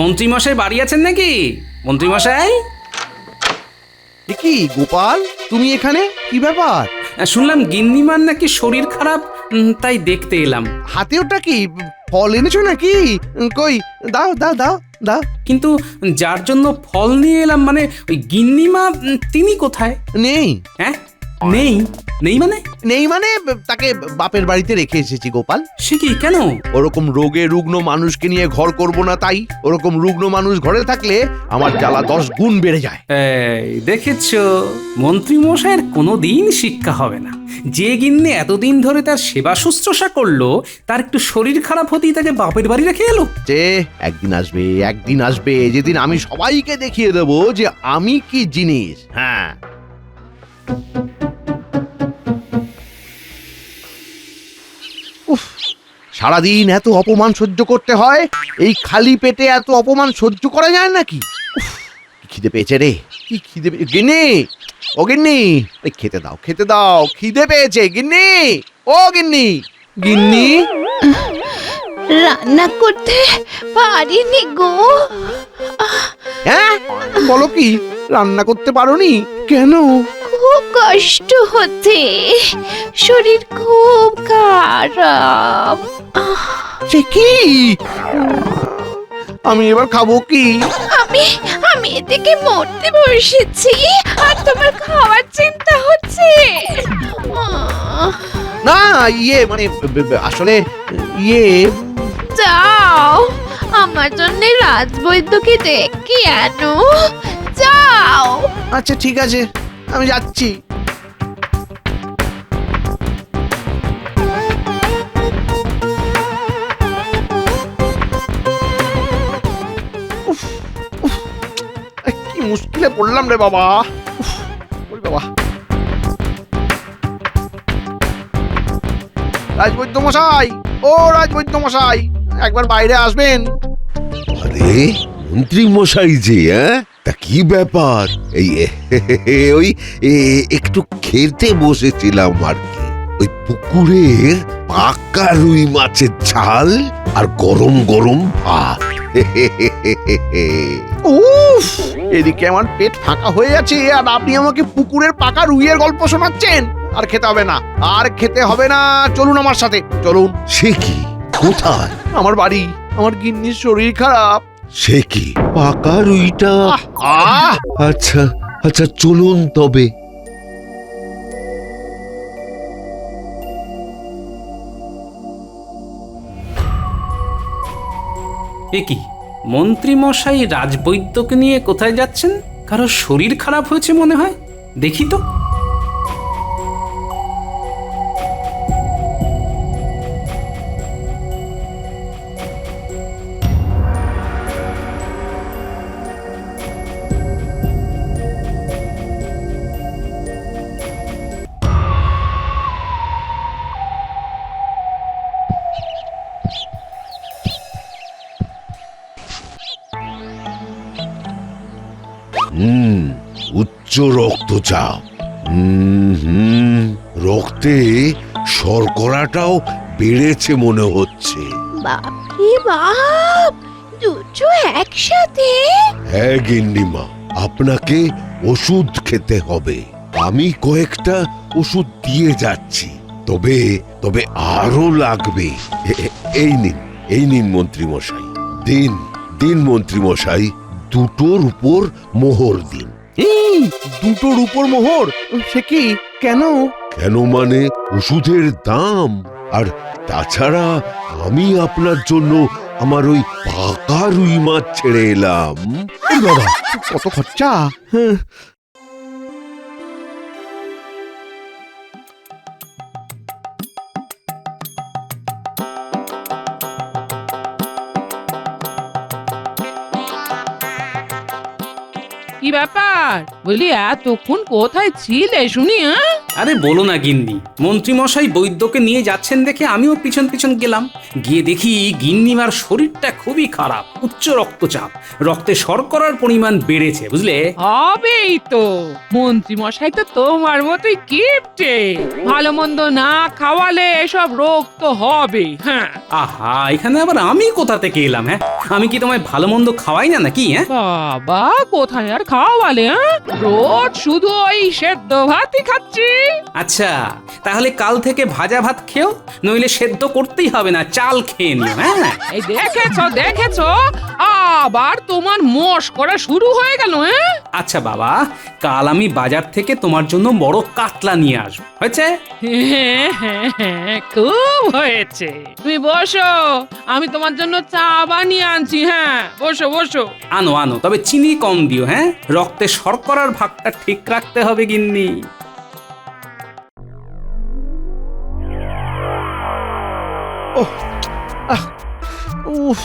মন্ত্রীমশাই বাড়ি আছেন নাকি? মন্ত্রীমশাই, কি গোপাল, তুমি এখানে? কি ব্যাপার? শুনলাম গিন্নিমার নাকি শরীর খারাপ, তাই দেখতে এলাম। হাতে ওটা কি ফল এনেছো নাকি? কই দাও দাও দাও দাও। কিন্তু যার জন্য ফল নিয়ে এলাম, মানে ওই গিন্নিমা, তিনি কোথায়? নেই। হ্যাঁ, নেই? নেই মানে? নেই মানে তাকে বাপের বাড়িতে রেখে এসেছি গোপাল। সে কি, কেন? ওরকম রোগে রুগ্ন মানুষকে নিয়ে ঘর করব না তাই। ওরকম রুগ্ন মানুষ ঘরে থাকলে আমার জ্বালা 10 গুণ বেড়ে যায়। এই দেখেছো, মন্ত্রী মশাইয়ের কোনোদিন শিক্ষা হবে না। যে গিন্নি এতদিন ধরে তার সেবা শুশ্রূষা করলো, তার একটু শরীর খারাপ হতেই তাকে বাপের বাড়ি রেখে এলো। যে একদিন আসবে, একদিন আসবে যেদিন আমি সবাইকে দেখিয়ে দেব যে আমি কি জিনিস। হ্যাঁ, উফ, সারাদিন এত অপমান সহ্য করতে হয়। এই খালি পেটে এত অপমান সহ্য করা যায় নাকি? উফ, কি খিদে পেয়েছে রে, কি খিদে গিন্নি, ও গিন্নি, এই খেতে দাও খেতে দাও, খিদে পেয়েছে গিন্নি, ও গিন্নি, গিন্নি। রান্না করতে পারিনি গো। হ্যাঁ, বলো কি, রান্না করতে পারোনি? কেন? খুব কষ্ট হচ্ছে, শরীর খুব খারাপ। সে কি? আমি এবার খাবো কি? আমি আমি এদিকে মরতে বসেছি আর তোমার খাওয়ার চিন্তা হচ্ছে। না, ইয়ে মানে আসলে ইয়ে, যাও, আমার জন্য রাজবৈদ্যকে ডেকে আনো, যাও। আচ্ছা ঠিক আছে, আমি যাচ্ছি। উফ, উফ, কি মুশকিলে পড়লাম রে বাবা। উফ, ওরে বাবা। রাজবৈদ্য মশাই, ও রাজবৈদ্য মশাই, একবার বাইরে আসবেন। আরে মন্ত্রী মশাই যে, তা কি ব্যাপার? এই ওই একটু খেতে বসেছিলাম আর কি। ওই পুকুরের পাকা রুই মাছের ঝাল আর গরম গরম ভাত। উফ, এদিকে আমার পেট ফাঁকা হয়ে যাচ্ছে আর আপনি আমাকে পুকুরের পাকা রুইয়ের গল্প শোনাচ্ছেন। আর খেতে হবে না, আর খেতে হবে না, চলুন আমার সাথে চলুন। সে কি, কোথায়? আমার বাড়ি, আমার গিন্নির শরীর খারাপ। সে কি, পাকা রুইটা? আহ, আচ্ছা আচ্ছা, চলুন তবে। এ কি, মন্ত্রী মশাই রাজবৈদ্যকে নিয়ে কোথায় যাচ্ছেন? কারো শরীর খারাপ হয়েছে মনে হয়, দেখি তো। উচ্চ রক্তচাপ। রক্তে শর্করাটাও বেড়েছে মনে হচ্ছে। বাপরে বাপ, দুটো একসাথে? হ্যাঁ গিন্নিমা, আপনাকে ওষুধ খেতে হবে। আমি কয়েকটা ওষুধ দিয়ে যাচ্ছি, তবে তবে আরো লাগবে। এই নিন মন্ত্রী মশাই, দিন দিন মন্ত্রী মশাই, দুটোর উপর মোহর দিন। দুটোর উপর মোহর? সে কি, কেন? কেন মানে ওষুধের দাম, আর তাছাড়া আমি আপনার জন্য আমার ওই পাকা রুই মাছ ছেড়ে এলাম। এই বাবা, কত খরচা। হ্যাঁ, কি ব্যাপার বলি, এতক্ষণ কোথায় ছিলে শুনি? আরে বলো না গিন্নি, মন্ত্রীমশাই বৈদ্যকে নিয়ে যাচ্ছেন দেখে আমিও পিছন পিছন গেলাম। গিয়ে দেখি গিন্নিমার শরীরটা খুবই খারাপ, উচ্চ রক্তচাপ, রক্তে শর্করার পরিমাণ বেড়েছে, বুঝলে? হবেই তো, মন্ত্রী মশাই তো তোমার মতোই কিপটে, ভালো মন্দ না খাওয়ালে এসব রোগ তো হবে। হ্যাঁ আহা, এখানে আবার আমি কোথা থেকে এলাম? হ্যাঁ, আমি কি তোমায় ভালো মন্দ খাওয়াই না নাকি? হ্যাঁ, বাবা, কোথায় আর খাওয়ালে? রোজ শুধু ওই সেদ্ধ ভাতই খাচ্ছি। আচ্ছা, তাহলে কাল থেকে ভাজা ভাত খেও, নইলে সেদ্ধ করতেই হবে না, চাল খেয়ে নিও। হ্যাঁ, এই দেখেছো আবার তোমার মশকরা শুরু হয়ে গেল। হ্যাঁ আচ্ছা বাবা, কাল আমি বাজার থেকে তোমার জন্য বড় কাতলা নিয়ে আসবো, হয়েছে? হ্যাঁ, খুব হয়েছে। তুমি বসো, আমি তোমার জন্য চা বানিয়ে আনছি। হ্যাঁ, বসো বসো। আনো আনো, তবে চিনি কম দিও। হ্যাঁ, রক্তে শর্করার ভাগটা ঠিক রাখতে হবে গিন্নি। উফ,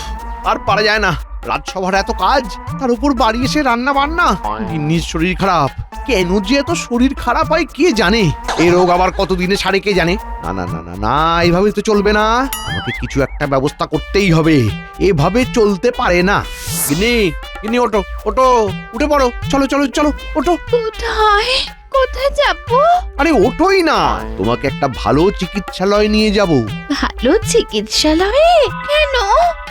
আর পারা যায় না, রাজসভার এত কাজ, তার উপর বাড়ি এসে রান্না বান্না। গিন্নির শরীর খারাপ, কেন যে এত শরীর খারাপ হয় কে জানে। এই রোগ আবার কতদিনে সারে কে জানে। না না না না না, এইভাবে তো চলবে না, আমাকে কিছু একটা ব্যবস্থা করতেই হবে, এভাবে চলতে পারে না। গিন্নি, গিন্নি, ওঠো ওঠো, উঠে পড়ো, চলো চলো চলো, ওঠো। কোথায় কোথায় যাবো? আরে ওঠোই না, তোমাকে একটা ভালো চিকিৎসালয় নিয়ে যাব। ভালো চিকিৎসালয়ে? কেন?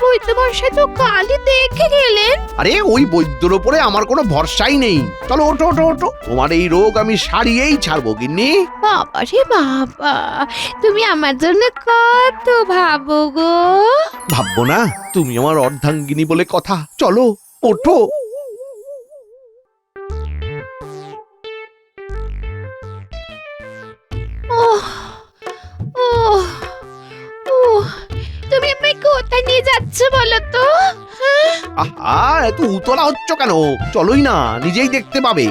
বৈদ্যমশাই তো কালই দেখে গেলেন। আরে ওই বৈদ্যর উপরে আমার কোনো ভরসাই নেই। চলো ওঠো ওঠো ওঠো, তোমার এই রোগ আমি সারিয়েই ছাড়বো গিন্নি। বাবা রে বাবা, তুমি আমার জন্য কত ভাবো গো। ভাববো না? তুমি আমার অর্ধাঙ্গিনী বলে কথা। চলো ওঠো। ওহ ওহ ওহ, তুমি আমায় কোথায় নিয়ে যাচ্ছ বলো তো? হ্যাঁ? আহা, এত উতলা হচ্ছ কেন? চলোই না, নিজেই দেখতে পাবে।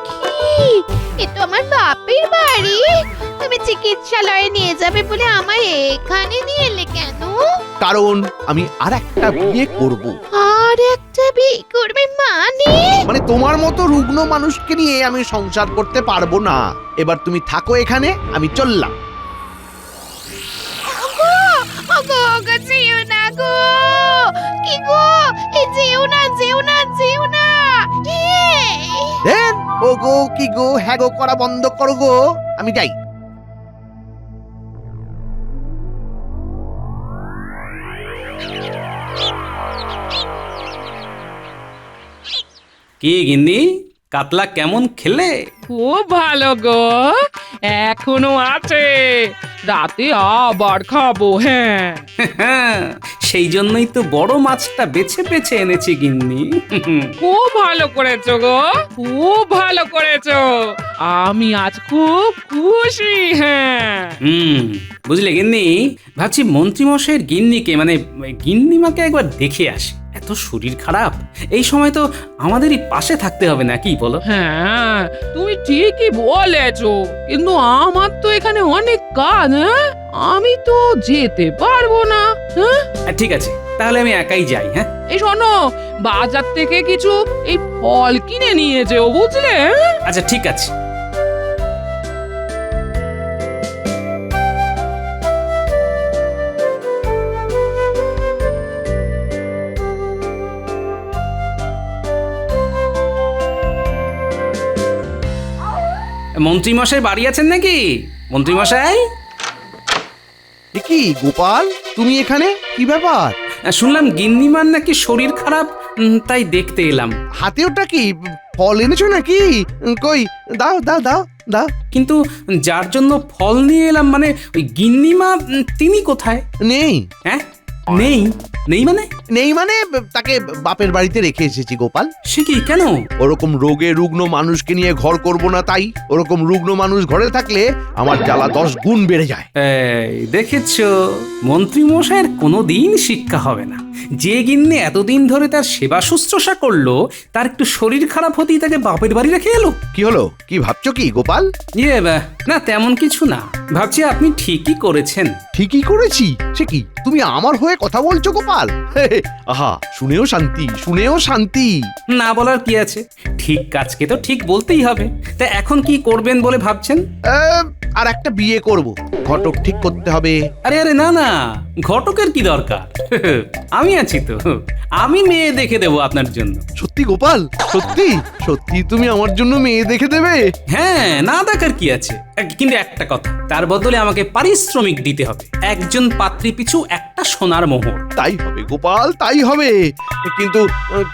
কি? এ তো আমার বাপের বাড়ি। তুমি চিকিৎসালয়ে নিয়ে যাবে বলে আমায় এখানে নিয়ে এলে কেন? কারণ আমি আর একটা বিয়ে করব। আর একটা বিয়ে করবে মানে? মানে তোমার মতো রুগ্ন মানুষকে নিয়ে আমি সংসার করতে পারবো না। এবার তুমি থাকো এখানে, আমি চললাম। ওগো ওগো ওগো, যেও না গো। কি গো, এই যেও না যেও না যেও না। এই, দেন ও গো কি গো, হ্যাঁ গো করা বন্ধ করো গো, আমি যাই। কি গিন্নি, কাতলা কেমন খেলে? খুব ভালো গো, এখনো আছে, রাতে আবার খাবো। হ্যাঁ, সেই জন্যই তো বড় মাছটা বেছে বেছে এনেছি গিন্নি। খুব ভালো করেছো গো, খুব ভালো করেছো, আমি আজ খুব খুশি। হ্যাঁ, বুঝলে গিন্নি, ভাবছি মন্ত্রীমশাইয়ের গিন্নিকে, মানে গিন্নিমাকে একবার দেখে আসি। এত শরীর খারাপ, এই সময় তো আমাদেরই পাশে থাকতে হবে না, কি বলো? হ্যাঁ, তুমি ঠিকই বলেছো, কিন্তু আমার তো এখানে অনেক কাজ। হ্যাঁ, আমি তো যেতে পারবো না। হ্যাঁ, ঠিক আছে, তাহলে আমি একাই যাই। হ্যাঁ, এই শোনো, বাজার থেকে কিছু এই ফল কিনে নিয়ে যেও, বুঝলে? আচ্ছা ঠিক আছে। মন্ত্রীমশাই বাড়ি আছেন নাকি? মন্ত্রীমশাই, কি গোপাল, তুমি এখানে? কি ব্যাপার? শুনলাম গিন্নিমার নাকি শরীর খারাপ, তাই দেখতে এলাম। হাতে ওটা কি, ফল এনেছো নাকি? কই, দাও দাও দাও দাও। কিন্তু যার জন্য ফল নিয়ে এলাম, মানে ওই গিন্নিমা, তিনি কোথায়? নেই। হ্যাঁ, নেই? নেই মানে? নেই মানে তাকে বাপের বাড়িতে রেখে এসেছি গোপাল। সে কি, কেন? ওরকম রোগে রুগ্ন মানুষকে নিয়ে ঘর করব না তাই। ওরকম রুগ্ন মানুষ ঘরে থাকলে আমার জ্বালা 10 গুণ বেড়ে যায়। এই দেখেছো, মন্ত্রীমশাইয়ের কোনোদিন শিক্ষা হবে না। যে গিন্নি এতদিন ধরে তার সেবা শুশ্রূষা করলো তার একটু শরীর খারাপ হতেই তাকে বাপের বাড়ি রেখে এলো। কি হলো? কি ভাবছো কি গোপাল? না তেমন কিছু না, ভাবছি আপনি ঠিকই করেছেন। ঠিকই করেছি? সে কি, তুমি আমার হয়ে কথা বলছো গোপাল? আহা, শুনেও শান্তি, শুনেও শান্তি। না বলার কি আছে, ঠিক কাজকে তো ঠিক বলতেই হবে। তা এখন কি করবেন বলে ভাবছেন? আর একটা বিয়ে করব, ঘটক ঠিক করতে হবে। আরে আরে না না, ঘটকের কি দরকার, আমি আছি তো, আমি মেয়ে দেখে দেবো আপনার জন্য। সত্যি গোপাল? সত্যি সত্যি তুমি আমার জন্য মেয়ে দেখে দেবে? হ্যাঁ, না দেখার কি আছে, কিন্তু একটা কথা, তার বদলে আমাকে পারিশ্রমিক দিতে হবে, একজন পাত্রী পিছু একটা সোনার মোহর। তাই হবে গোপাল, তাই হবে, কিন্তু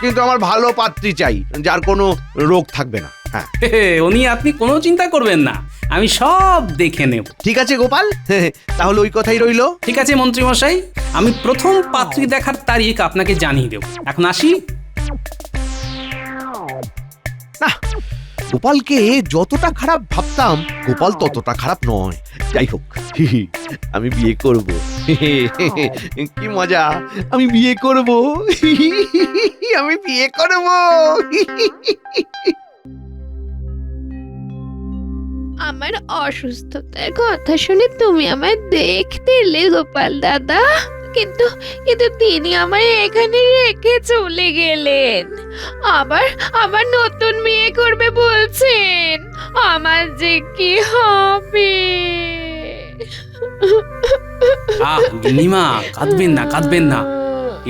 কিন্তু আমার ভালো পাত্রী চাই, যার কোনো রোগ থাকবে না। হ্যাঁ উনি আপনি কোনো চিন্তা করবেন না, আমি সব দেখে নেব। ঠিক আছে গোপাল, তাহলে ওই কথাই রইলো। ঠিক আছে মন্ত্রী মশাই, আমি প্রথম পাত্রী দেখার তারিখ আপনাকে জানিয়ে দেব। এখন আসি। না, গোপালকে যতটা খারাপ ভাবতাম গোপাল ততটা খারাপ নয়। যাই হোক, আমি বিয়ে করব। কি মজা, আমি বিয়ে করব, আমি বিয়ে করব। আমার অসুস্থতার কথা শুনে তুমি আমায় দেখতে এলে গোপাল দাদা, কিন্তু কিন্তু তিনি আমায় এখানে রেখে চলে গেলেন। আবার নতুন বিয়ে করবে বলছেন, আমার যে কি হবে? গিন্নিমা, কাঁদবেন না,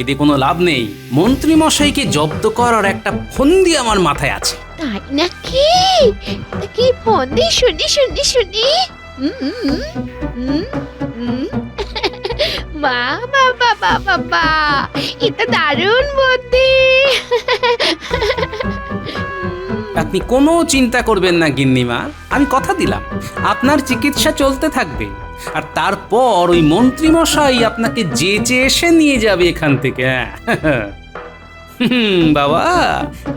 এতে কোনো লাভ নেই। মন্ত্রী মশাইকে জব্দ করার একটা ফন্দি আমার মাথায় আছে। তাই নাকি? কি ফন্দি? শুনি। বাবা, এটা দারুণ বুদ্ধি। আপনি কোনো চিন্তা করবেন না গিন্নিমা, আমি কথা দিলাম আপনার চিকিৎসা চলতে থাকবে, আর তারপর ওই মন্ত্রী মশাই আপনাকে যেচে এসে নিয়ে যাবে এখান থেকে। বাবা,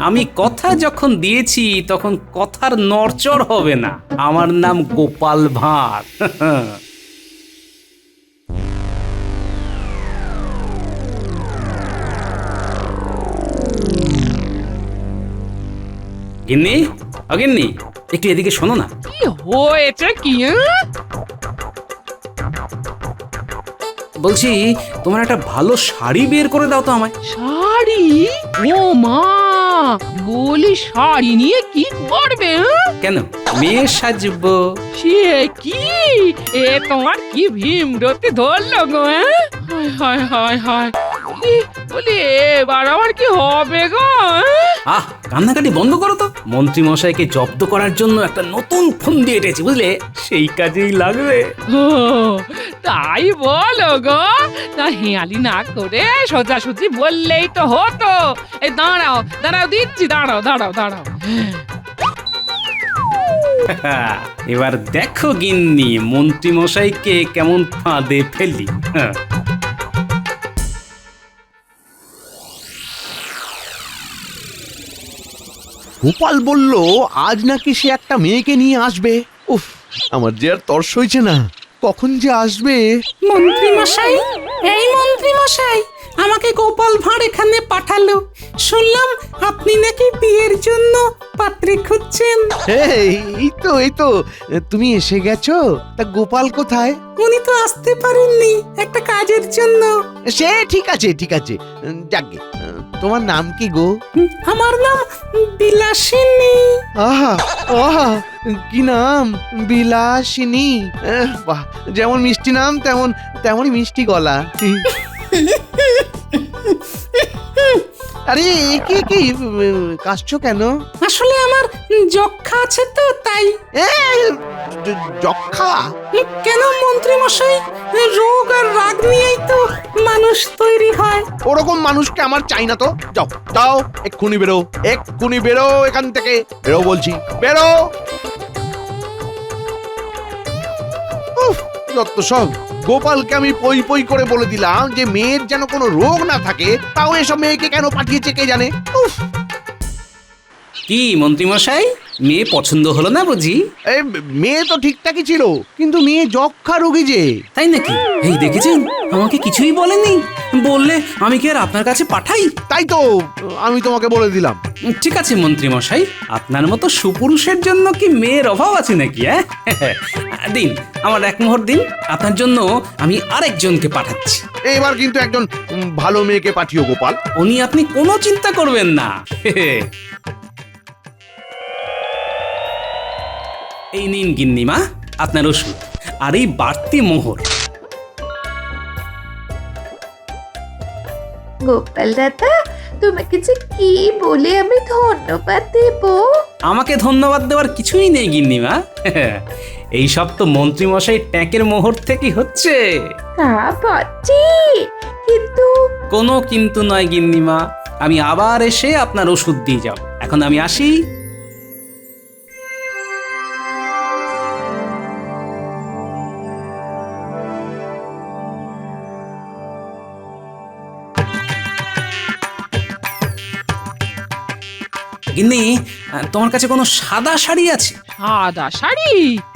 আমি কথা যখন দিয়েছি তখন কথার নড়চড় হবে না। আমার নাম গোপাল ভাঁড়। গিন্নি, অগিন্নি, একটু এদিকে শোনো না। কি হয়েছে কি? বলছি, তোমার একটা ভালো শাড়ি বের করে দাও তো আমায়। শাড়ি? ও মা, বলি শাড়ি নিয়ে কি করবে? কেন, মেয়ে সাজবো। সে কি, এ তোমার কি ভীমরতি ধরলো গো? হায়, বলি এবার আমার কি হবে গো? কান্নাকাটি বন্ধ করো তো। মন্ত্রী মশাইকে জব্দ করার জন্য একটা নতুন ফন্দি এঁটেছি, বুঝলে, সেই কাজেই লাগবে। ও, তাই বলো গো? না হেয়ালি না করে সোজাসুজি বললেই তো হতো। এই দাঁড়াও দিচ্ছি, দাঁড়াও। এবার দেখো গিন্নি, মন্ত্রী মশাইকে কেমন ফাঁদে ফেলি। গোপাল বলল আজ নাকি সে একটা মেয়েকে নিয়ে আসবে। উফ, আমার যে আর তর্স হয়েছে না, কখন যে আসবে। মন্ত্রী মশাই, এই মন্ত্রী মশাই, আমাকে গোপাল ভাঁড় এখানে পাঠালো। শুনলাম আপনি নাকি বিয়ের জন্য পাত্রী খুঁজছেন। এই তো তুমি এসে গেছো। তা গোপাল কোথায়? উনি তো আসতে পারেননি একটা কাজের জন্য। সে ঠিক আছে যাকে, তোমার নাম কি গো? আমার নাম বিলাসিনী। আহা, কি নাম, বিলাসিনী। বাহ, যেমন মিষ্টি নাম তেমনই মিষ্টি গলা। আরে কি কাশছো কেন? আসলে আমার যক্ষা আছে তো, তাই। যক্ষা? কেন মন্ত্রী মশাই, রোগ আর রাগ নিয়েই তো মানুষ তৈরি হয়। ওরকম মানুষকে আমার চাই না তো। যাও এক্ষুনি বেরো এখান থেকে, বেরো বলছি, বেরো। যত সব, গোপালকে আমি পই করে বলে দিলাম যে মেয়ের যেন কোনো রোগ না থাকে, তাও এসব মেয়েকে কেন পাঠিয়েছে কে জানে। কি মন্ত্রী মশাই, মেয়ে পছন্দ হলো না বুঝি? মেয়ে তো ঠিকঠাকই ছিল, কিন্তু মেয়ে যক্ষা রোগী যে। তাই নাকি? এই দেখেছেন, আমাকে কিছুই বলেনি। বললে আমি কি আর আপনার কাছে পাঠাই? তাই তো আমি তোমাকে বলে দিলাম। ঠিক আছে মন্ত্রী মশাই, আপনার মতো সুপুরুষের জন্য কি মেয়ের অভাব আছে নাকি? দিন, আমার এক মোহর দিন, আপনার জন্য আমি আরেকজনকে পাঠাচ্ছি। এবার কিন্তু একজন ভালো মেয়েকে পাঠিও গোপাল। উনি আপনি কোনো চিন্তা করবেন না। এই নিন গিন্নিমা আপনার ওষুধ আর এই বাড়তি মোহর। গোপাল দাদা, তোমাকে যে কি বলে আমি ধন্যবাদ দেব? আমাকে ধন্যবাদ দেওয়ার কিছুই নেই গিন্নিমা। এই সব তো মন্ত্রী মশাই ট্যাঁকের মোহর থেকে হচ্ছে। তা বটে, কিন্তু কোনো কিন্তু নয় গিন্নিমা, আমি আবার এসে আপনার ওষুধ দিয়ে যাব। এখন আমি আসি। গিন্নি, তোমার কাছে কোনো সাদা শাড়ি আছে? সাদা শাড়ি?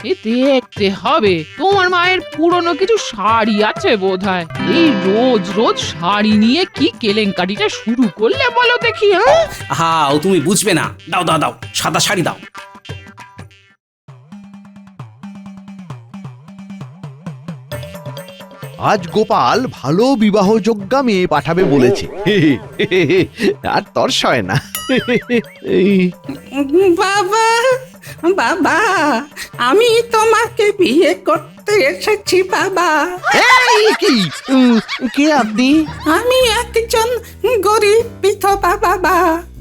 এ দেখতে হবে, তোমার মায়ের পুরনো কিছু শাড়ি আছে বোধহয়। এই রোজ রোজ শাড়ি নিয়ে কি কেলেঙ্কারিটা শুরু করলে বলো দেখি? হ্যাঁ, হাও, তুমি বুঝবে না। দাও দাও দাও, সাদা শাড়ি দাও। আজ গোপাল ভালো বিবাহযোগ্যা মেয়ে পাঠাবে বলেছে। আর তর সয় না। বাবা, বাবা, আমি তোমাকে বিয়ে করতে এসেছি বাবা। এই কি? কে আপনি? আমি একজন গরিব বিধবা বাবা।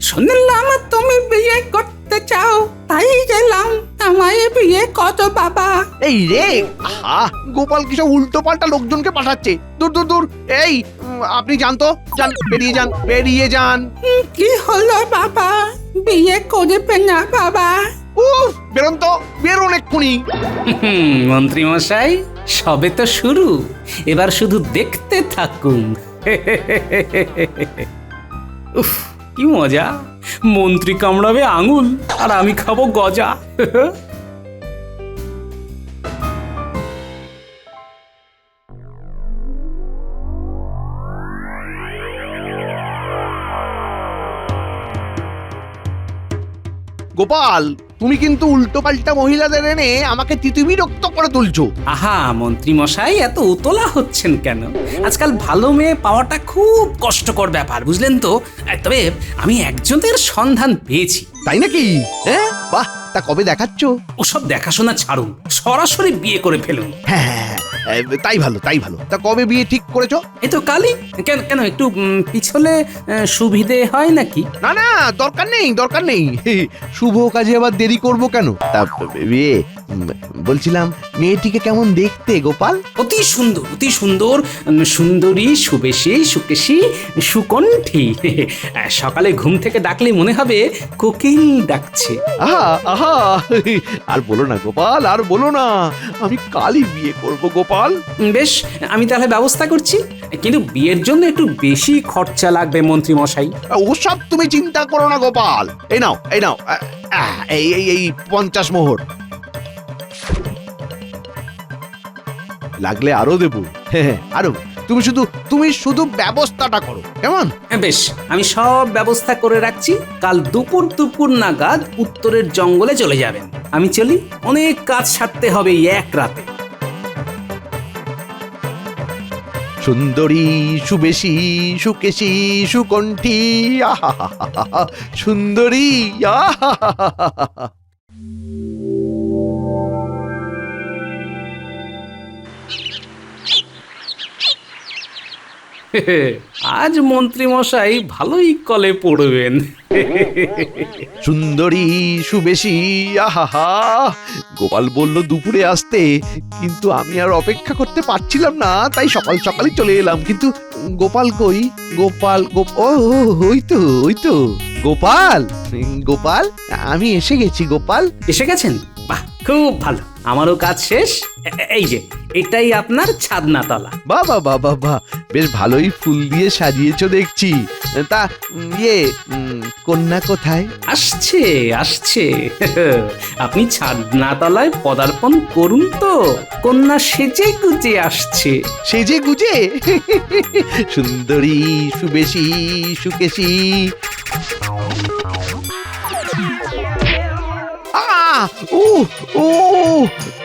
শুনলাম তুমি বিয়ে করতে চাও, তাই গেলাম। আমায় বিয়ে কত বাবা? এই রে, আহা, গোপাল কিসব উল্টো পাল্টা লোকজনকে পাঠাচ্ছে। দূর দূর দূর। এই আপনি যান তো, যান, বেরিয়ে যান, বেরিয়ে যান। কি হলো বাবা? বিয়ে করবে না বাবা? উফ, বেরোন তো, বেরোন এক্ষুনি। মন্ত্রী মশাই, সবে তো শুরু, এবার শুধু দেখতে থাকুন। উফ, কি মজা! মন্ত্রী কামড়াবে আঙুল আর আমি খাবো গজা। গোপাল, তুমি কিন্তু উল্টো পাল্টা মহিলাদের এনে আমাকে তিতিবিরক্ত করে তুলছো। আহা মন্ত্রী মশাই, এত উতলা হচ্ছেন কেন? আজকাল ভালো মেয়ে পাওয়াটা খুব কষ্টকর ব্যাপার, বুঝলেন তো। তবে আমি একজনের সন্ধান পেয়েছি। তাই নাকি? হ্যাঁ, বাহ, তা কবে দেখাচ্ছ? ওসব দেখাশোনা ছাড়ুন, সরাসরি বিয়ে করে ফেলুন। হ্যাঁ, তাই ভালো, তাই ভালো। তা কবে বিয়ে ঠিক করেছো? এই তো কালই। কেন কেন, একটু পিছলে সুবিধে হয় নাকি? না না, দরকার নেই, দরকার নেই। শুভ কাজে আবার দেরি করব কেন? তা বিয়ে বলছিলাম, মেয়েটিকে কেমন দেখতে গোপাল? অতি সুন্দর, অতি সুন্দর, সুন্দরী, সুবেশী, সুকেশী, সুকণ্ঠী। সকালে ঘুম থেকে ডাকলে মনে হবে কোকিল ডাকছে। আহা আহা, আর বলো না গোপাল, আর বলো না। আমি কালই বিয়ে করব গোপাল। বেশ, আমি তাহলে ব্যবস্থা করছি, কিন্তু বিয়ের জন্য একটু বেশি খরচা লাগবে মন্ত্রী মশাই। ওসব তুমি চিন্তা করো না গোপাল। এই নাও, এই নাও, এই এই এই 50 মোহর। লাগলে আরো দেবো। হ্যাঁ, আরো। তুমি শুধু ব্যবস্থাটা করো, কেমন? বেশ, আমি সব ব্যবস্থা করে রাখছি। কাল দুপুর দুপুর নাগাদ উত্তরের জঙ্গলে চলে যাবেন। আমি চলি, অনেক কাজ সারতে হবে এই এক রাতে। সুন্দরী, সুবেশী, সুকেশী, সুকণ্ঠী, আহা সুন্দরী, আহা। আজ মন্ত্রী মশাই ভালোই কলে পড়বেন। সুন্দরী, সুবেশী, আহা। গোপাল বলল দুপুরে আসতে, কিন্তু আমি আর অপেক্ষা করতে পারছিলাম না, তাই সকাল সকালই চলে এলাম। কিন্তু গোপাল কই? গোপাল, ওই তো গোপাল, গোপাল, আমি এসে গেছি গোপাল। এসে গেছেন? বাহ, খুব ভালো। আমারও কাজ শেষ। এই যে এটাই আপনার ছাদনাতলা। বাহ বাহ বাহ বাহ বাহ, বেশ ভালোই ফুল দিয়ে সাজিয়েছো দেখছি। তা কন্যা কোথায়? আসছে আসছে আপনি ছাদনাতলায় পদার্পণ করুন তো, কন্যা সেজে গুজে আসছে। সেজে গুজে সুন্দরী সুবেশী সুকেশী। ও ও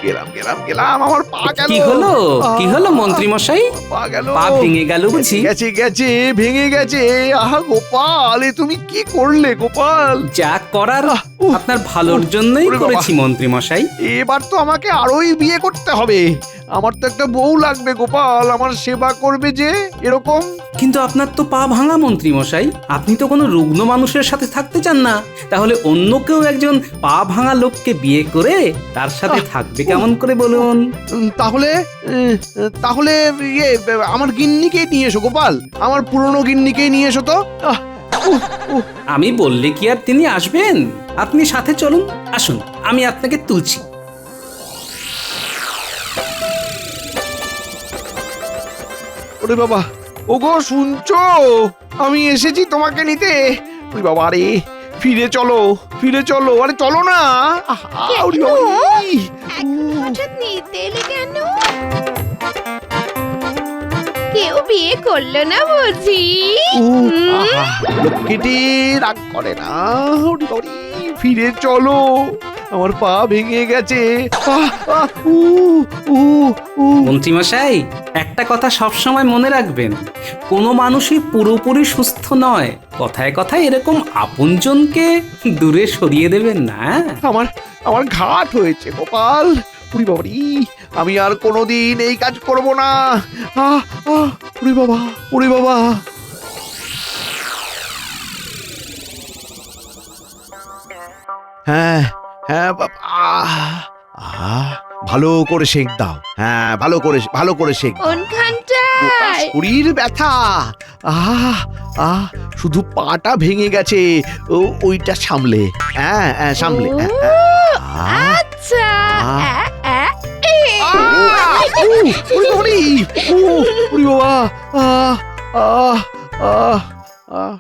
গেলাম গেলাম গেলাম, আমার পা গেল। কি হলো কি হলো মন্ত্রী মশাই? পা গেল। পা ভেঙে গেল বুঝি? গেছে গেছে ভেঙে গেছে। আহা গোপাল, এ তুমি কি করলে গোপাল? যা করার উফ, আপনার ভালোর জন্যই ওরে বাবা। করেছি মন্ত্রী মশাই। এবার তো আমাকে আরোই বিয়ে করতে হবে। আমার তো একটা বউ লাগবে গোপাল, আমার সেবা করবে যে এরকম। কিন্তু আপনার তো পা ভাঙা মন্ত্রী মশাই, আপনি তো কোনো রুগ্ন মানুষের সাথে থাকতে চান না। তাহলে অন্য কেউ একজন পা ভাঙা লোককে বিয়ে করে তার সাথে থাকবে কেমন করে বলুন? তাহলে তাহলে ইয়ে আমার গিন্নিকেই নিয়ে এসো গোপাল, আমার পুরনো গিন্নিকেই নিয়ে এসো তো। আহ, উহ, উহ। আমি বললে কি আর তিনি আসবেন? আপনি সাথে চলুন, আসুন আমি আপনাকে তুলছি। ওরে বাবা, ওগো শুনছো? আমি এসেছি তোমাকে নিতে। ওরে বাবা রে, ফিরে চলো ফিরে চলো, আরে চলো না। আহা, ওরে বাবা, হঠাৎ নিতে এলে কেন? কেউ বিয়ে করলো না বুঝি? লক্ষ্মীটি রাগ করে না। ওরে বাবা রে, ফিরে চলো, আমার পা ভেঙে গেছে। আহ, আহ, উ, উ, উ। মন্ত্রী মশাই, একটা কথা সবসময় মনে রাখবেন, কোনো মানুষই পুরোপুরি সুস্থ নয়। কথায় কথায় এরকম আপনজনকে দূরে সরিয়ে দেবেন না। আমার আমার ঘাট হয়েছে গোপাল। উরি বাবা রে, আমি আর কোনোদিন এই কাজ করব না। আহ আহ, উরি বাবা উরি বাবা। হ্যাঁ হ্যাঁ বাবা, ভালো করে সেঁক দাও। হ্যাঁ ভালো করে সেঁক দাও। কোনখানটায়? শরীর ব্যথা। আহ আহ, শুধু পাটা ভেঙে গেছে, ওইটা সামলে। হ্যাঁ হ্যাঁ সামলে। ও, আহ, আচ্ছা। আহ। আ, আ, এ। ওরে বাবা, আহ আহ আহ আহ